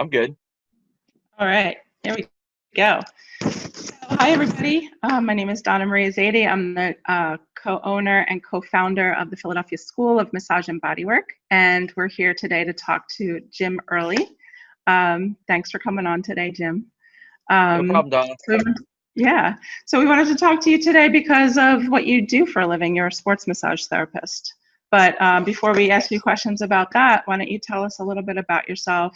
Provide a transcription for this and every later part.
I'm good. All right, there we go. So, hi, everybody. My name is Donna Maria Zaidi. I'm the co-owner and co-founder of the Philadelphia School of Massage and Bodywork, and we're here today to talk to Jim Earley. Thanks for coming on today, Jim. No problem, Donna. Yeah, so we wanted to talk to you today because of what you do for a living. You're a sports massage therapist. But before we ask you questions about that, why don't you tell us a little bit about yourself?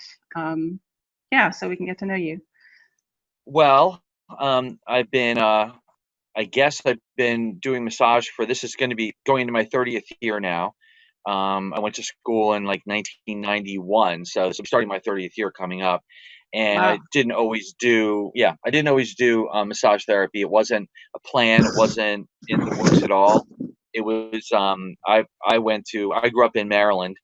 So we can get to know you. Well, I've been, I've been doing massage this is going to be going into my 30th year now. I went to school in like 1991, so I'm starting my 30th year coming up. And Wow. I didn't always do massage therapy. It wasn't a plan. It wasn't in the works at all. It was, I grew up in Maryland,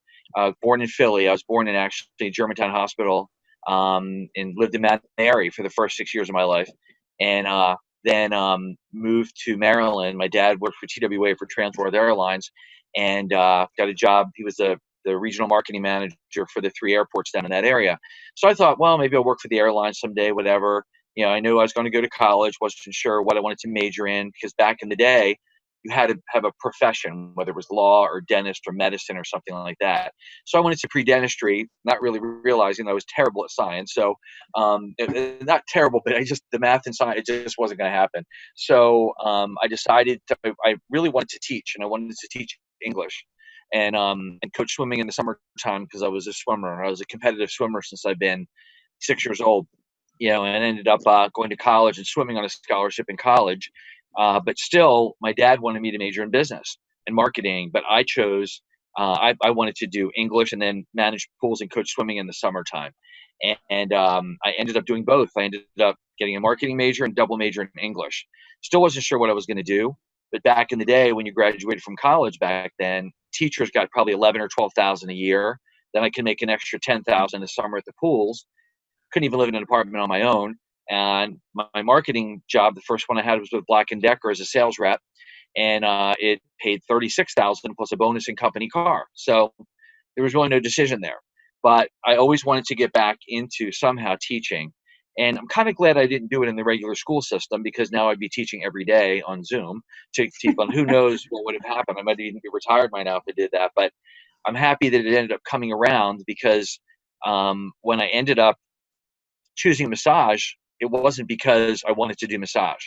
born in Philly. I was born in actually Germantown Hospital, and lived in Mount Airy for the first 6 years of my life. And then moved to Maryland. My dad worked for TWA for Trans World Airlines, and got a job. He was the regional marketing manager for the 3 airports down in that area. So I thought, well, maybe I'll work for the airline someday, whatever. I knew I was going to go to college, wasn't sure what I wanted to major in, because back in the day, you had to have a profession, whether it was law or dentist or medicine or something like that. So I went into pre-dentistry, not really realizing I was terrible at science. So not terrible, but the math and science, it just wasn't going to happen. So I decided I really wanted to teach, and I wanted to teach English, and coach swimming in the summertime because I was a swimmer. I was a competitive swimmer since I've been 6 years old, and ended up going to college and swimming on a scholarship in college. But still, my dad wanted me to major in business and marketing, but I chose, I wanted to do English and then manage pools and coach swimming in the summertime. And I ended up doing both. I ended up getting a marketing major and double major in English. Still wasn't sure what I was going to do. But back in the day, when you graduated from college back then, teachers got probably 11 or 12,000 a year. Then I could make an extra 10,000 in the summer at the pools. Couldn't even live in an apartment on my own. And my marketing job, the first one I had, was with Black & Decker as a sales rep, and it paid 36,000 plus a bonus and company car. So there was really no decision there. But I always wanted to get back into somehow teaching. And I'm kind of glad I didn't do it in the regular school system, because now I'd be teaching every day on Zoom to people. And who knows what would have happened. I might even be retired by now if I did that. But I'm happy that it ended up coming around, because when I ended up choosing massage, it wasn't because I wanted to do massage.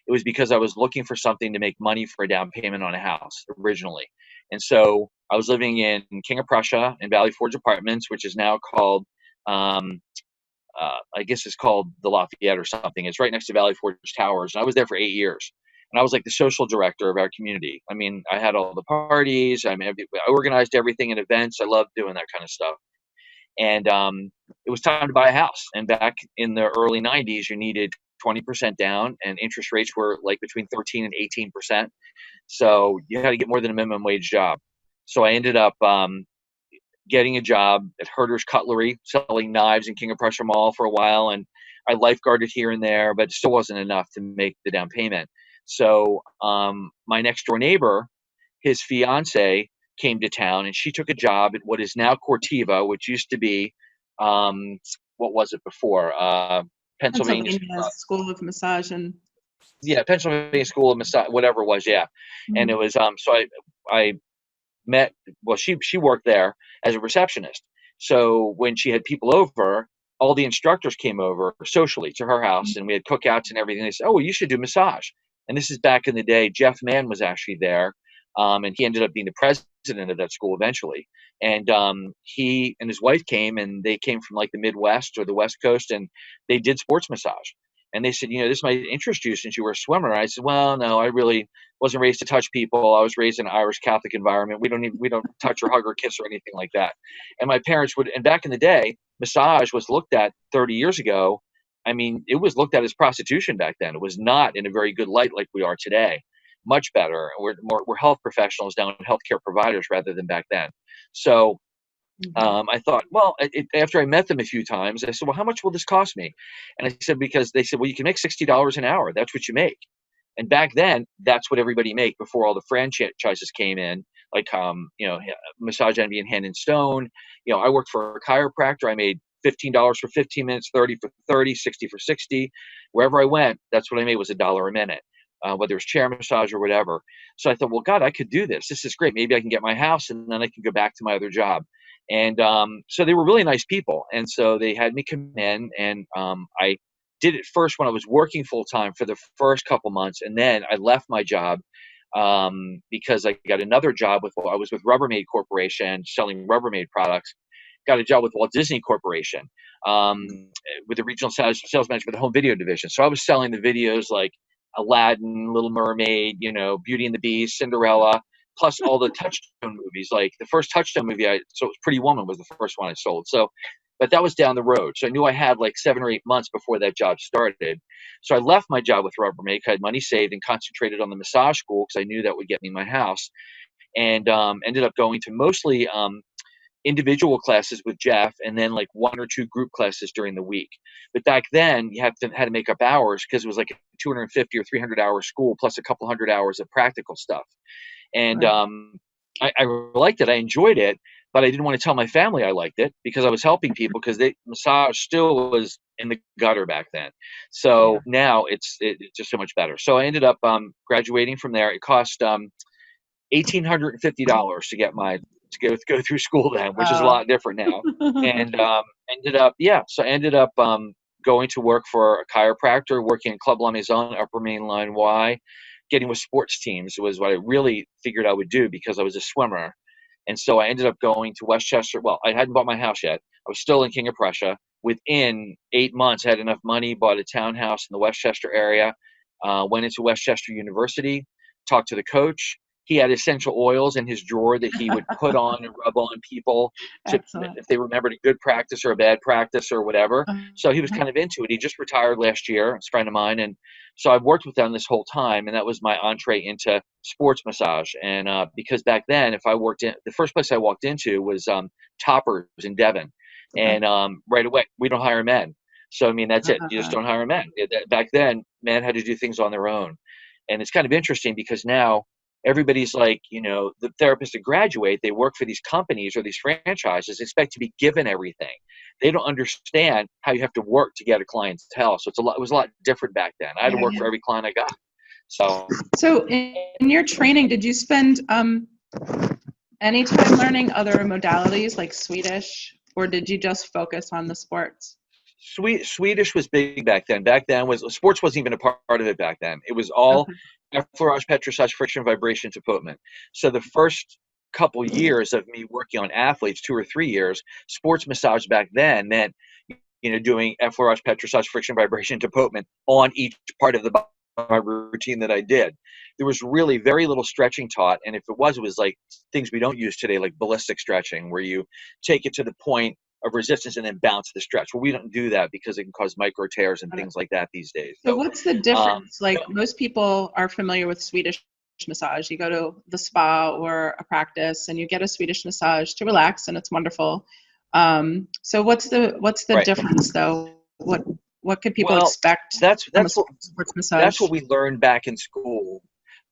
It was because I was looking for something to make money for a down payment on a house originally. And so I was living in King of Prussia in Valley Forge Apartments, which is now called, I guess it's called the Lafayette or something. It's right next to Valley Forge Towers. And I was there for 8 years. And I was like the social director of our community. I mean, I had all the parties. I organized everything and events. I loved doing that kind of stuff. And it was time to buy a house. And back in the early 90s, you needed 20% down, and interest rates were like between 13 and 18%. So you had to get more than a minimum wage job. So I ended up getting a job at Herder's Cutlery, selling knives in King of Prussia Mall for a while. And I lifeguarded here and there, but it still wasn't enough to make the down payment. So my next door neighbor, his fiance, came to town, and she took a job at what is now Cortiva, which used to be, what was it before? Pennsylvania School of Massage and. Yeah, Pennsylvania School of Massage, whatever it was. Yeah. Mm-hmm. And it was, so I met, well, she worked there as a receptionist. So when she had people over, all the instructors came over socially to her house, and we had cookouts and everything. They said, oh, well, you should do massage. And this is back in the day. Jeff Mann was actually there. And he ended up being the president of that school eventually. And he and his wife came, and they came from like the Midwest or the West Coast, and they did sports massage. And they said, this might interest you since you were a swimmer. And I said, well, no, I really wasn't raised to touch people. I was raised in an Irish Catholic environment. We don't touch or hug or kiss or anything like that. And my parents would, and back in the day, massage was looked at 30 years ago. I mean, it was looked at as prostitution back then. It was not in a very good light like we are today. Much better. We're health professionals now and healthcare providers rather than back then. So I thought, well, after I met them a few times, I said, well, how much will this cost me? And I said, because they said, well, you can make $60 an hour. That's what you make. And back then, that's what everybody made before all the franchises came in, like, Massage Envy and Hand and Stone. I worked for a chiropractor. I made $15 for 15 minutes, 30 for 30, 60 for 60. Wherever I went, that's what I made, was $1 a minute, whether it's chair massage or whatever. So I thought, well, God, I could do this. This is great. Maybe I can get my house and then I can go back to my other job. And so they were really nice people. And so they had me come in, and I did it first when I was working full time for the first couple months. And then I left my job because I got another job I was with Rubbermaid Corporation selling Rubbermaid products. Got a job with Walt Disney Corporation with the regional sales manager for the home video division. So I was selling the videos like Aladdin, Little Mermaid, Beauty and the Beast, Cinderella, plus all the Touchstone movies. Like the first Touchstone movie so it was Pretty Woman was the first one I sold. So, but that was down the road. So I knew I had like 7 or 8 months before that job started. So I left my job with Rubbermaid. I had money saved and concentrated on the massage school because I knew that would get me my house, and ended up going to mostly individual classes with Jeff, and then like 1 or 2 group classes during the week. But back then you had to make up hours because it was like a 250 or 300-hour school plus a couple hundred hours of practical stuff. And Right. I liked it. I enjoyed it, but I didn't want to tell my family I liked it because I was helping people, because massage still was in the gutter back then. So Yeah. now it's just so much better. So I ended up graduating from there. It cost $1,850 to get to go through school then, which is a lot different now. And so I ended up going to work for a chiropractor, working in Club La Maison, Upper Main Line Y, getting with sports teams was what I really figured I would do because I was a swimmer. And so I ended up going to Westchester. Well, I hadn't bought my house yet. I was still in King of Prussia. Within 8 months, I had enough money, bought a townhouse in the Westchester area, went into Westchester University, talked to the coach. He had essential oils in his drawer that he would put on and rub on people Excellent. if they remembered a good practice or a bad practice or whatever. So he was kind of into it. He just retired last year, it's a friend of mine. And so I've worked with them this whole time, and that was my entree into sports massage. And because back then, the first place I walked into was Toppers in Devon. And right away, we don't hire men. So, I mean, that's it. You just don't hire men. Back then, men had to do things on their own. And it's kind of interesting because now everybody's like, the therapists that graduate, they work for these companies or these franchises, expect to be given everything. They don't understand how you have to work to get a clientele. So it was a lot different back then. I had to work for every client I got. So in your training, did you spend any time learning other modalities like Swedish, or did you just focus on the sports? Swedish was big back then. Back then sports wasn't even a part of it back then. It was all effleurage, petrissage, friction, vibration, Tapotement. So the first couple years of me working on athletes, 2 or 3 years, sports massage back then meant, doing effleurage, petrissage, friction, vibration, Tapotement on each part of my routine that I did. There was really very little stretching taught, and if it was like things we don't use today, like ballistic stretching, where you take it to the point of resistance and then bounce the stretch. Well, we don't do that because it can cause micro tears and things like that these days. So what's the difference? Most people are familiar with Swedish massage. You go to the spa or a practice and you get a Swedish massage to relax, and it's wonderful. So what's the difference though? What could people expect from a sports massage? That's what we learned back in school.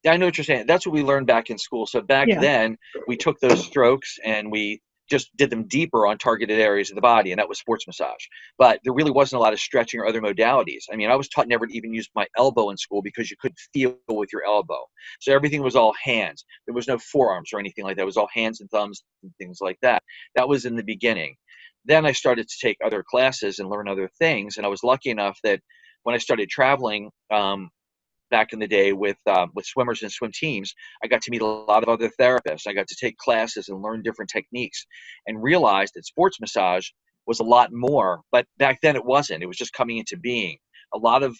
I know what you're saying. That's what we learned back in school. So back then we took those strokes and we just did them deeper on targeted areas of the body, and that was sports massage. But there really wasn't a lot of stretching or other modalities. I mean, I was taught never to even use my elbow in school because you couldn't feel with your elbow. So everything was all hands. There was no forearms or anything like that. It was all hands and thumbs and things like that. That was in the beginning. Then I started to take other classes and learn other things, and I was lucky enough that when I started traveling back in the day with swimmers and swim teams, I got to meet a lot of other therapists. I got to take classes and learn different techniques and realized that sports massage was a lot more, but back then it wasn't. It was just coming into being. A lot of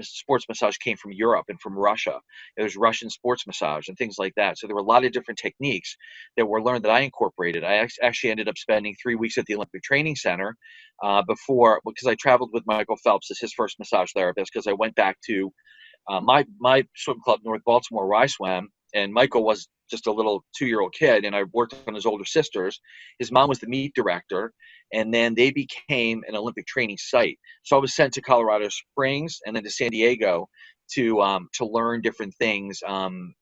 sports massage came from Europe and from Russia. There's Russian sports massage and things like that. So there were a lot of different techniques that were learned that I incorporated. I actually ended up spending 3 weeks at the Olympic Training Center because I traveled with Michael Phelps as his first massage therapist, because I went back to my swim club, North Baltimore, where I swam, and Michael was just a little 2-year-old kid, and I worked on his older sisters. His mom was the meet director, and then they became an Olympic training site. So I was sent to Colorado Springs and then to San Diego to learn different things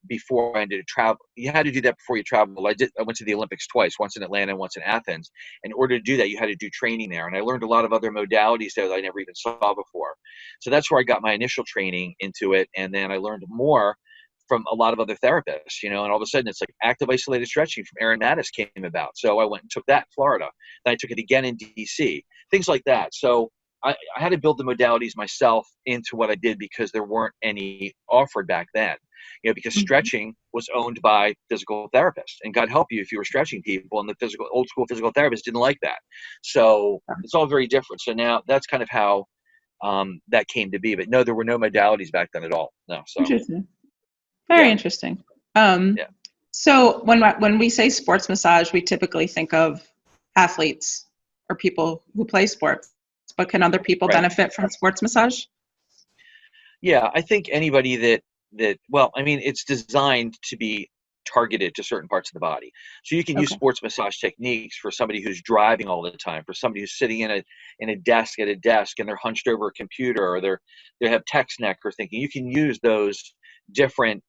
before I did travel. You had to do that before you traveled. I went to the Olympics twice, once in Atlanta and once in Athens. In order to do that, you had to do training there, and I learned a lot of other modalities there that I never even saw before. So that's where I got my initial training into it, and then I learned more from a lot of other therapists, and all of a sudden it's like active isolated stretching from Aaron Mattis came about. So I went and took that in Florida. Then I took it again in DC, things like that. So I had to build the modalities myself into what I did because there weren't any offered back then, because stretching was owned by physical therapists, and God help you if you were stretching people, and the old school physical therapists didn't like that. So it's all very different. So now that's kind of how that came to be. But no, there were no modalities back then at all. No. So interesting. Very interesting. So when we say sports massage, we typically think of athletes or people who play sports. But can other people benefit from sports massage? Yeah, I think anybody that well, I mean, it's designed to be targeted to certain parts of the body. So you can use sports massage techniques for somebody who's driving all the time, for somebody who's sitting in a desk at a desk and they're hunched over a computer, or they have text neck or thinking. You can use those different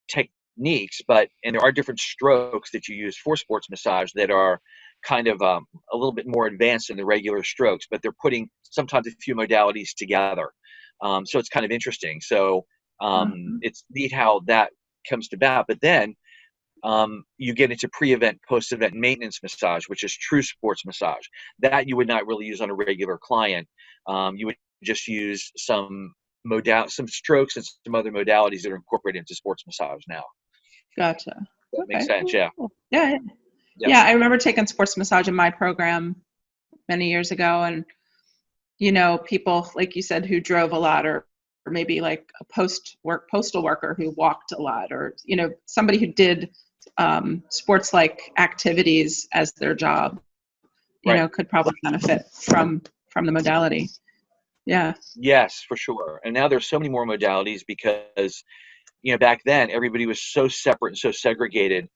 techniques, and there are different strokes that you use for sports massage that are kind of a little bit more advanced than the regular strokes, but they're putting sometimes a few modalities together. So it's kind of interesting. So it's neat how that comes to about. But then you get into pre-event, post-event maintenance massage, which is true sports massage. That you would not really use on a regular client. You would just use some strokes and some other modalities that are incorporated into sports massage now. Gotcha. That makes sense. Yeah. Yeah, I remember taking sports massage in my program many years ago, and people like you said who drove a lot, or maybe like a postal worker who walked a lot, or somebody who did sports like activities as their job, could probably benefit from the modality. Yeah. Yes, for sure. And now there's so many more modalities because back then everybody was so separate and so segregated.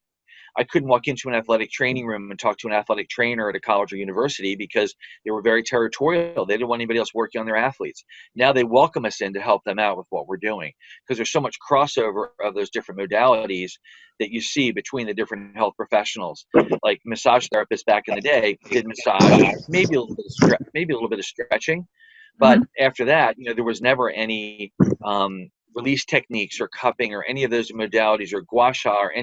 I couldn't walk into an athletic training room and talk to an athletic trainer at a college or university because they were very territorial. They didn't want anybody else working on their athletes. Now they welcome us in to help them out with what we're doing because there's so much crossover of those different modalities that you see between the different health professionals. Like massage therapists back in the day did massage, maybe a little bit of stretching, but after that, there was never any release techniques or cupping or any of those modalities or gua sha or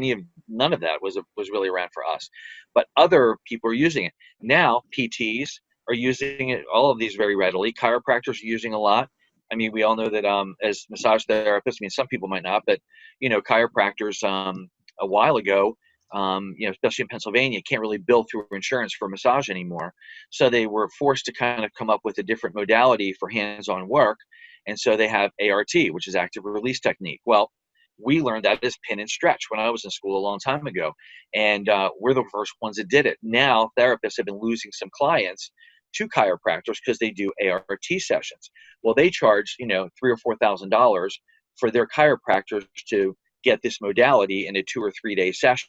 none of that was really around for us. But other people are using it. Now PTs are using it, all of these very readily. Chiropractors are using a lot. I mean, we all know that as massage therapists, I mean, some people might not, but chiropractors a while ago, especially in Pennsylvania, can't really bill through insurance for massage anymore. So they were forced to kind of come up with a different modality for hands-on work. And so they have ART, which is active release technique. Well, we learned that as pin and stretch when I was in school a long time ago. And we're the first ones that did it. Now therapists have been losing some clients to chiropractors because they do ART sessions. Well, they charge, $3,000 or $4,000 for their chiropractors to get this modality in a 2 or 3 day session.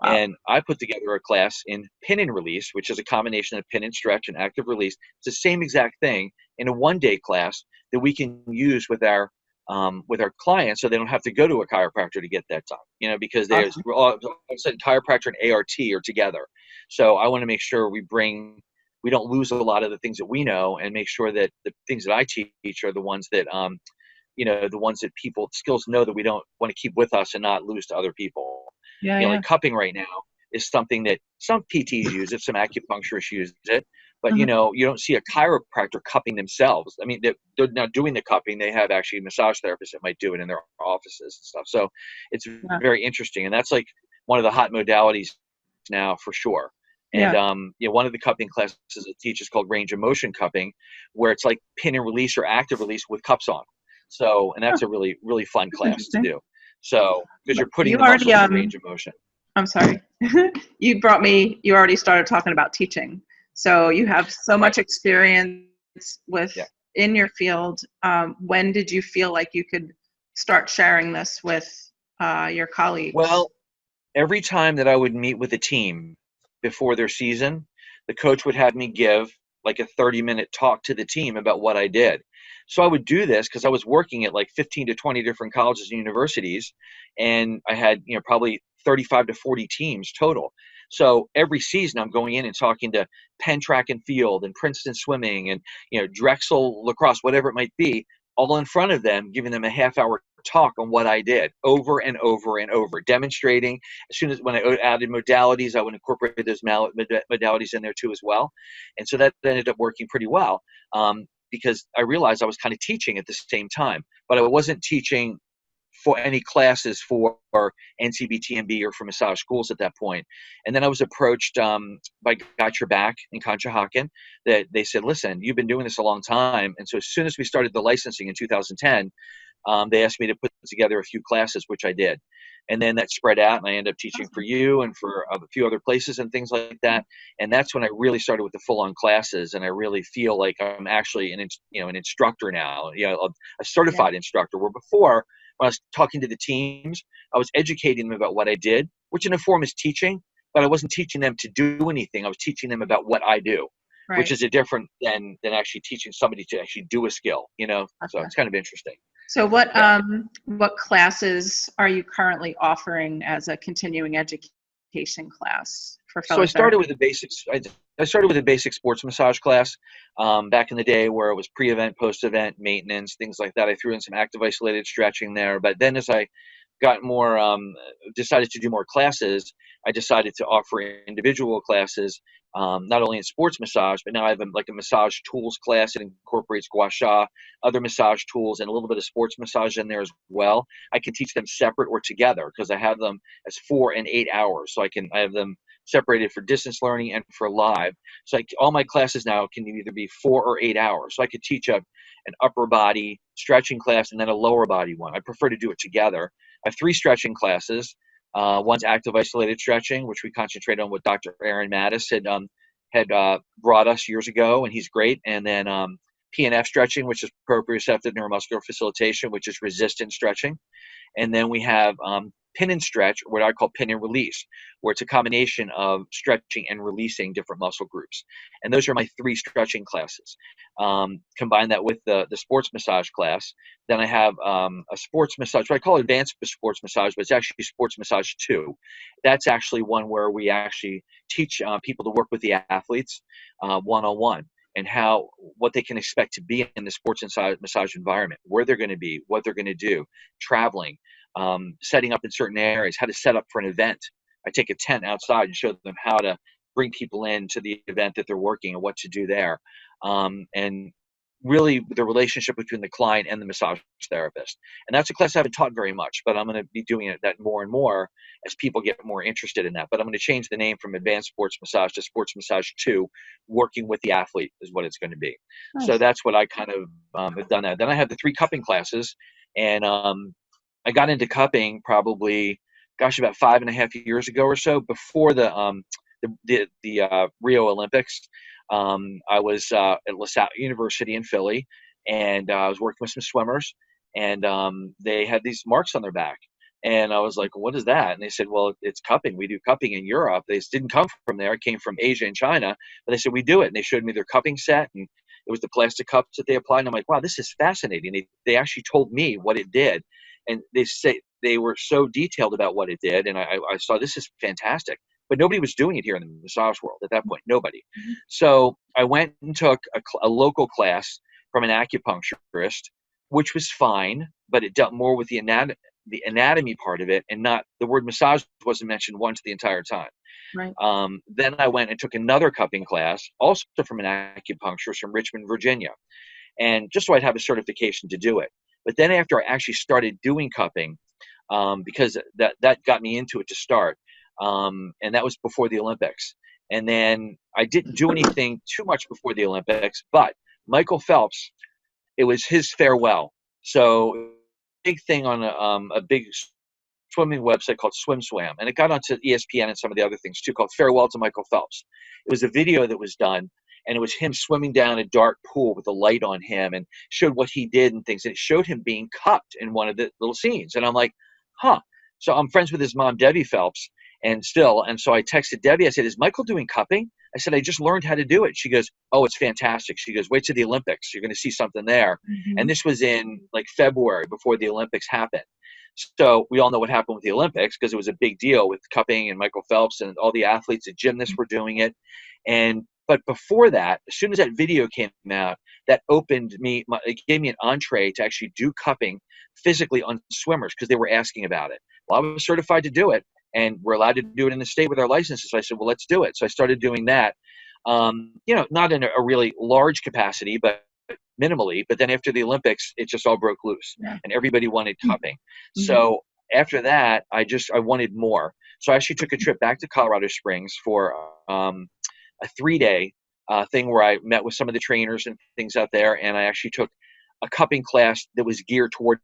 Wow. And I put together a class in pin and release, which is a combination of pin and stretch and active release. It's the same exact thing in a 1 day class that we can use with our clients, so they don't have to go to a chiropractor to get that done. Because there's all of a sudden chiropractor and ART are together. So I want to make sure we don't lose a lot of the things that we know, and make sure that the things that I teach are the ones that the ones that people skills know that we don't want to keep with us and not lose to other people. Like cupping right now is something that some PTs use it, some acupuncturists use it, but you don't see a chiropractor cupping themselves. I mean, they're not doing the cupping. They have actually massage therapists that might do it in their offices and stuff. So it's very interesting, and that's like one of the hot modalities now for sure. And one of the cupping classes I teach is called range of motion cupping, where it's like pin and release or active release with cups on. So, and that's a really, really fun class to do. So, because you're putting the muscles in range of motion. I'm sorry. You already started talking about teaching. So you have so much experience in your field. When did you feel like you could start sharing this with your colleagues? Well, every time that I would meet with a team before their season, the coach would have me give like a 30-minute talk to the team about what I did. So I would do this because I was working at like 15 to 20 different colleges and universities, and I had, probably 35 to 40 teams total. So every season I'm going in and talking to Penn Track and Field and Princeton Swimming and, Drexel Lacrosse, whatever it might be, all in front of them, giving them a half-hour talk on what I did over and over and over, demonstrating. As soon as when I added modalities, I would incorporate those modalities in there too as well. And so that ended up working pretty well, because I realized I was kind of teaching at the same time, but I wasn't teaching for any classes for NCBTMB or for massage schools at that point. And then I was approached by Got Your Back in Conshohocken, that they said, listen, you've been doing this a long time. And so as soon as we started the licensing in 2010, they asked me to put together a few classes, which I did. And then that spread out, and I ended up teaching for you and for a few other places and things like that. And that's when I really started with the full-on classes, and I really feel like I'm actually an instructor now, a certified instructor, where before, when I was talking to the teams, I was educating them about what I did, which in a form is teaching, but I wasn't teaching them to do anything. I was teaching them about what I do, which is a different than actually teaching somebody to actually do a skill, So it's kind of interesting. So what classes are you currently offering as a continuing education class for fellow? So I started with the basics. I started with a basic sports massage class back in the day, where it was pre-event, post-event, maintenance, things like that. I threw in some active isolated stretching there. But then as I got more, decided to do more classes, I decided to offer individual classes, not only in sports massage, but now I have a massage tools class that incorporates gua sha, other massage tools, and a little bit of sports massage in there as well. I can teach them separate or together because I have them as 4 and 8 hours. So I have them separated for distance learning and for live. So all my classes now can either be 4 or 8 hours. So I could teach an upper body stretching class and then a lower body one. I prefer to do it together. I have 3 stretching classes. One's active isolated stretching, which we concentrate on what Dr. Aaron Mattis had brought us years ago, and he's great. And then PNF stretching, which is proprioceptive neuromuscular facilitation, which is resistant stretching. And then we have pin and stretch, what I call pin and release, where it's a combination of stretching and releasing different muscle groups. And those are my 3 stretching classes. Combine that with the sports massage class. Then I have a sports massage, what I call advanced sports massage, but it's actually sports massage 2. That's actually one where we actually teach people to work with the athletes one-on-one, and what they can expect to be in the sports massage environment, where they're going to be, what they're going to do, traveling, setting up in certain areas, how to set up for an event. I take a tent outside and show them how to bring people into the event that they're working and what to do there. And really the relationship between the client and the massage therapist. And that's a class I haven't taught very much, but I'm going to be doing that more and more as people get more interested in that. But I'm going to change the name from advanced sports massage to sports massage 2, working with the athlete is what it's going to be. Nice. So that's what I kind of have done that. Then I have the 3 cupping classes, and I got into cupping probably, about 5.5 years ago or so, before the Rio Olympics. I was at LaSalle University in Philly, and I was working with some swimmers, and they had these marks on their back. And I was like, what is that? And they said, well, it's cupping. We do cupping in Europe. They didn't come from there. It came from Asia and China. But they said, we do it. And they showed me their cupping set, and it was the plastic cups that they applied. And I'm like, wow, this is fascinating. They actually told me what it did. And they say they were so detailed about what it did. And I saw, this is fantastic. But nobody was doing it here in the massage world at that point. Nobody. Mm-hmm. So I went and took a local class from an acupuncturist, which was fine, but it dealt more with the anatomy part of it, and not the word massage wasn't mentioned once the entire time. Right. Then I went and took another cupping class, also from an acupuncturist from Richmond, Virginia, and just so I'd have a certification to do it. But then after I actually started doing cupping, because that got me into it to start. And that was before the Olympics. And then I didn't do anything too much before the Olympics, but Michael Phelps, it was his farewell. So big thing on a big swimming website called SwimSwam, and it got onto ESPN and some of the other things too, called Farewell to Michael Phelps. It was a video that was done, and it was him swimming down a dark pool with a light on him, and showed what he did and things. And it showed him being cupped in one of the little scenes. And I'm like, huh. So I'm friends with his mom, Debbie Phelps, and so I texted Debbie. I said, is Michael doing cupping? I said, I just learned how to do it. She goes, oh, it's fantastic. She goes, wait till the Olympics. You're going to see something there. And this was in like February before the Olympics happened. So we all know what happened with the Olympics because it was a big deal with cupping and Michael Phelps and all the athletes and gymnasts were doing it. But before that, as soon as that video came out, that opened me, it gave me an entree to actually do cupping physically on swimmers because they were asking about it. Well, I was certified to do it, and we're allowed to do it in the state with our licenses. So I said, well, let's do it. So I started doing that, not in a really large capacity, but minimally. But then after the Olympics, it just all broke loose, and everybody wanted cupping. So after that, I wanted more. So I actually took a trip back to Colorado Springs for a 3-day thing where I met with some of the trainers and things out there, and I actually took a cupping class that was geared towards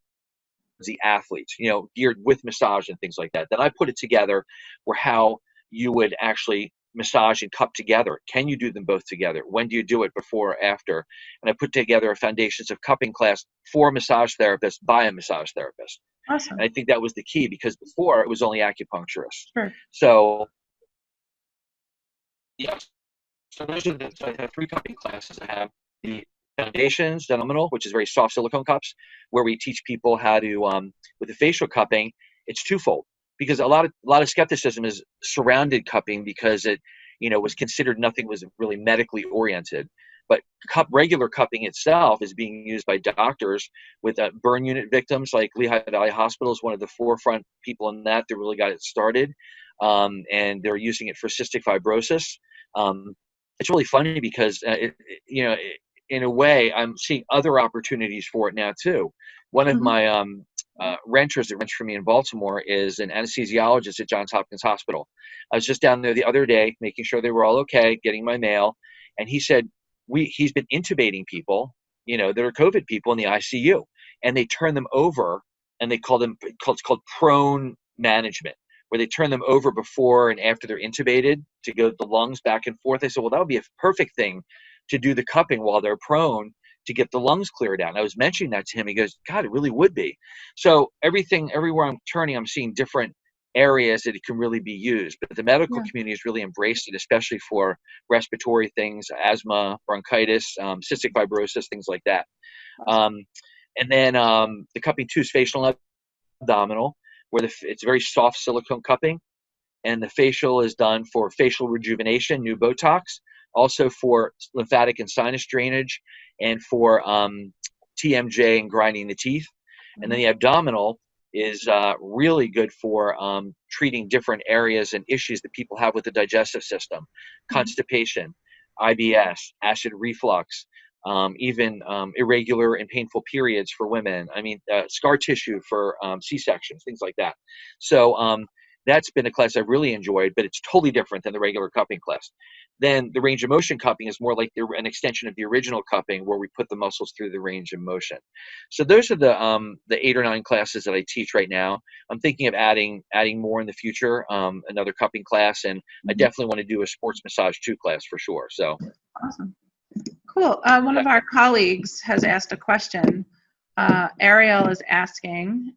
the athletes, geared with massage and things like that. Then I put it together where how you would actually massage and cup together. Can you do them both together? When do you do it, before or after? And I put together a foundations of cupping class for a massage therapist by a massage therapist. Awesome. And I think that was the key because before it was only acupuncturists. Sure. So, yeah. So I have 3 cupping classes. I have the foundations, abdominal, which is very soft silicone cups, where we teach people how to, with the facial cupping, it's twofold because a lot of skepticism is surrounded cupping because it, was considered nothing was really medically oriented. But regular cupping itself is being used by doctors with burn unit victims. Like Lehigh Valley Hospital is one of the forefront people in that really got it started, and they're using it for cystic fibrosis. It's really funny because, in a way, I'm seeing other opportunities for it now too. One of my renters that rents for me in Baltimore is an anesthesiologist at Johns Hopkins Hospital. I was just down there the other day, making sure they were all okay, getting my mail, and he said he's been intubating people, that are COVID people in the ICU, and they turn them over, and they it's called prone management, where they turn them over before and after they're intubated to go the lungs back and forth. I said, well, that would be a perfect thing to do the cupping while they're prone to get the lungs cleared out. And I was mentioning that to him. He goes, God, it really would be. So everywhere I'm turning, I'm seeing different areas that it can really be used. But the medical community has really embraced it, especially for respiratory things, asthma, bronchitis, cystic fibrosis, things like that. And then the cupping too is facial and abdominal, where it's very soft silicone cupping, and the facial is done for facial rejuvenation, new Botox, also for lymphatic and sinus drainage, and for TMJ and grinding the teeth. And then the abdominal is really good for treating different areas and issues that people have with the digestive system, constipation, IBS, acid reflux, even irregular and painful periods for women. I mean, scar tissue for C-sections, things like that. So that's been a class I've really enjoyed, but it's totally different than the regular cupping class. Then the range of motion cupping is more like an extension of the original cupping, where we put the muscles through the range of motion. So those are the 8 or 9 classes that I teach right now. I'm thinking of adding more in the future, another cupping class, and I definitely want to do a sports massage 2 class for sure. So awesome. Cool. One of our colleagues has asked a question. Ariel is asking,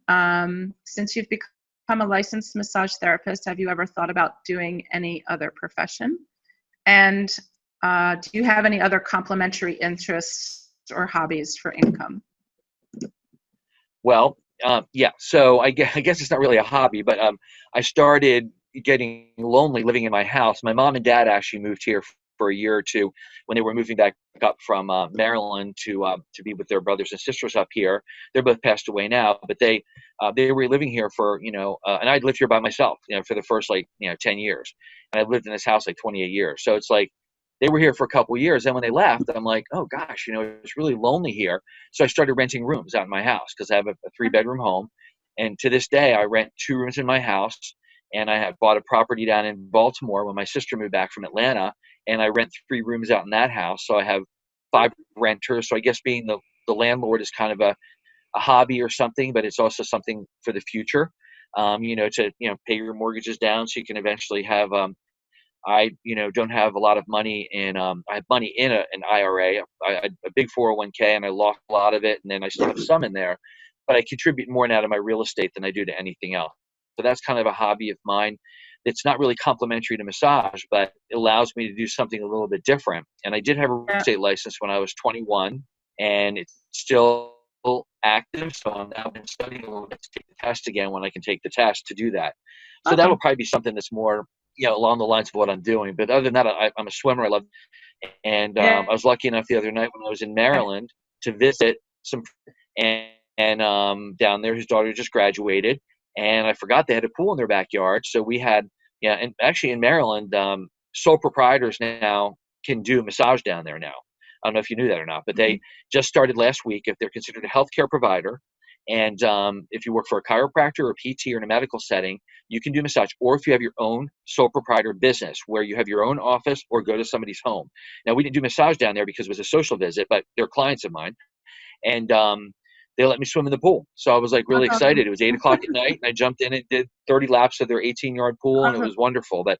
since you've become a licensed massage therapist, have you ever thought about doing any other profession? And do you have any other complementary interests or hobbies for income? Well, yeah. So I guess it's not really a hobby, but I started getting lonely living in my house. My mom and dad actually moved here for a year or two when they were moving back up from Maryland to be with their brothers and sisters up here. They're both passed away now, but they were living here for, and I'd lived here by myself, for the first 10 years, and I've lived in this house 28 years. So it's like they were here for a couple of years. And when they left, I'm like, oh gosh, it's really lonely here. So I started renting rooms out in my house because I have a 3-bedroom home. And to this day, I rent 2 rooms in my house. And I have bought a property down in Baltimore when my sister moved back from Atlanta, and I rent 3 rooms out in that house. So I have 5 renters. So I guess being the landlord is kind of a hobby or something, but it's also something for the future, to, pay your mortgages down so you can eventually have, I, don't have a lot of money in, I have money in an IRA, a big 401k, and I lost a lot of it. And then I still have some in there, but I contribute more now to my real estate than I do to anything else. So that's kind of a hobby of mine it's not really complementary to massage, but it allows me to do something a little bit different. And I did have a real estate license when I was 21, and it's still active. So I'm now been studying a little bit to take the test again when I can take the test to do that. So that'll probably be something that's more, along the lines of what I'm doing. But other than that, I'm a swimmer. I love, and I was lucky enough the other night when I was in Maryland to visit some, and down there, his daughter just graduated, and I forgot they had a pool in their backyard. So we had, and actually in Maryland, sole proprietors now can do massage down there now. I don't know if you knew that or not, but they just started last week. If they're considered a healthcare provider, and if you work for a chiropractor or a PT or in a medical setting, you can do massage. Or if you have your own sole proprietor business where you have your own office or go to somebody's home. Now, we didn't do massage down there because it was a social visit, but they're clients of mine. And they let me swim in the pool. So I was like really excited. It was 8 o'clock at night, and I jumped in and did 30 laps of their 18-yard pool, and it was wonderful. But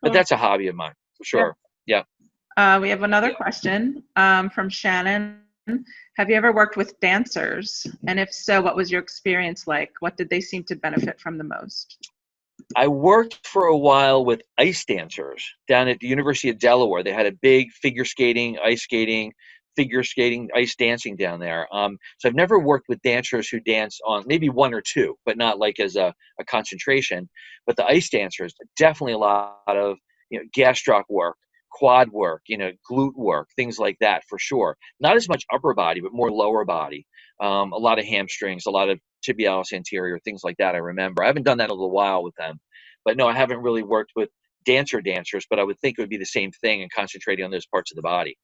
that's a hobby of mine for sure. Yeah. We have another question from Shannon. Have you ever worked with dancers? And if so, what was your experience like? What did they seem to benefit from the most? I worked for a while with ice dancers down at the University of Delaware. They had a big figure skating, ice skating, ice dancing down there. So I've never worked with dancers who dance on, maybe one or two, but not like as a concentration. But the ice dancers, definitely a lot of gastroc work, quad work, glute work, things like that for sure. Not as much upper body, but more lower body. A lot of hamstrings, a lot of tibialis anterior, things like that. I remember. I haven't done that in a little while with them, but no, I haven't really worked with dancers, but I would think it would be the same thing and concentrating on those parts of the body,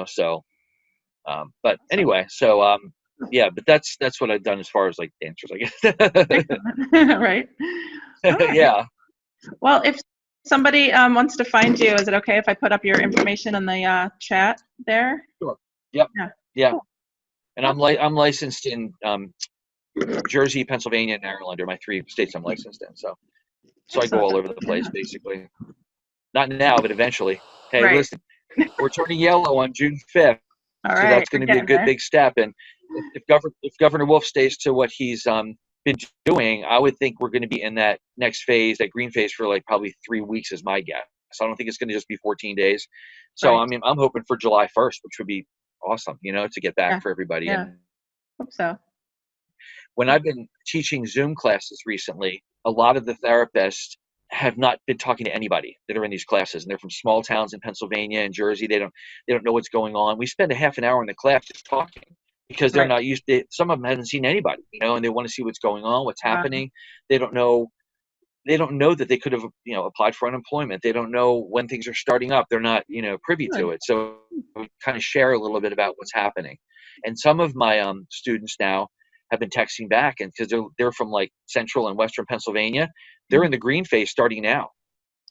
so, but anyway, so, yeah, but that's what I've done as far as like dancers, I guess. Right. Yeah. Well, if somebody wants to find you, is it okay if I put up your information in the chat there? Sure. Yep. Yeah. Cool. And I'm licensed in Jersey, Pennsylvania, and Maryland are my 3 states I'm licensed in. So I go all over the place, basically. Not now, but eventually. Hey, listen, we're turning yellow on June 5th. So that's going to be a good big step. And if Governor Wolf stays to what he's been doing, I would think we're going to be in that next phase, that green phase, for like probably 3 weeks is my guess. So I don't think it's going to just be 14 days. So I mean, I'm hoping for July 1st, which would be awesome, to get back for everybody. Yeah. And hope so. when I've been teaching Zoom classes recently, a lot of the therapists have not been talking to anybody that are in these classes, and they're from small towns in Pennsylvania and Jersey. They don't know what's going on. We spend a half an hour in the class just talking because they're not used to it. Some of them haven't seen anybody, and they want to see what's going on, what's happening. They don't know that they could have, applied for unemployment. They don't know when things are starting up. They're not, privy to it. So we kind of share a little bit about what's happening. And some of my students now have been texting back, and because they're from like central and western Pennsylvania, they're in the green phase starting now.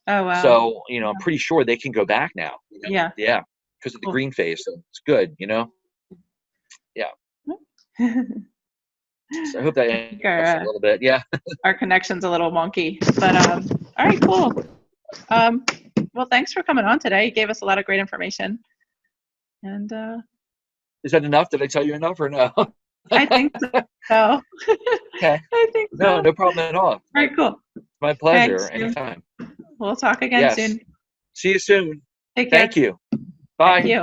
Oh wow! So I'm pretty sure they can go back now. Yeah, because of the green phase. So it's good, Yeah. So I hope that answers a little bit. Yeah. Our connection's a little wonky, but all right, cool. Well, thanks for coming on today. You gave us a lot of great information. And is that enough? Did I tell you enough or no? I think so. Okay. I think so. No problem at all. All right, cool. My pleasure. Thanks. Anytime. We'll talk again soon. See you soon. Take care. Thank you. Bye. Thank you.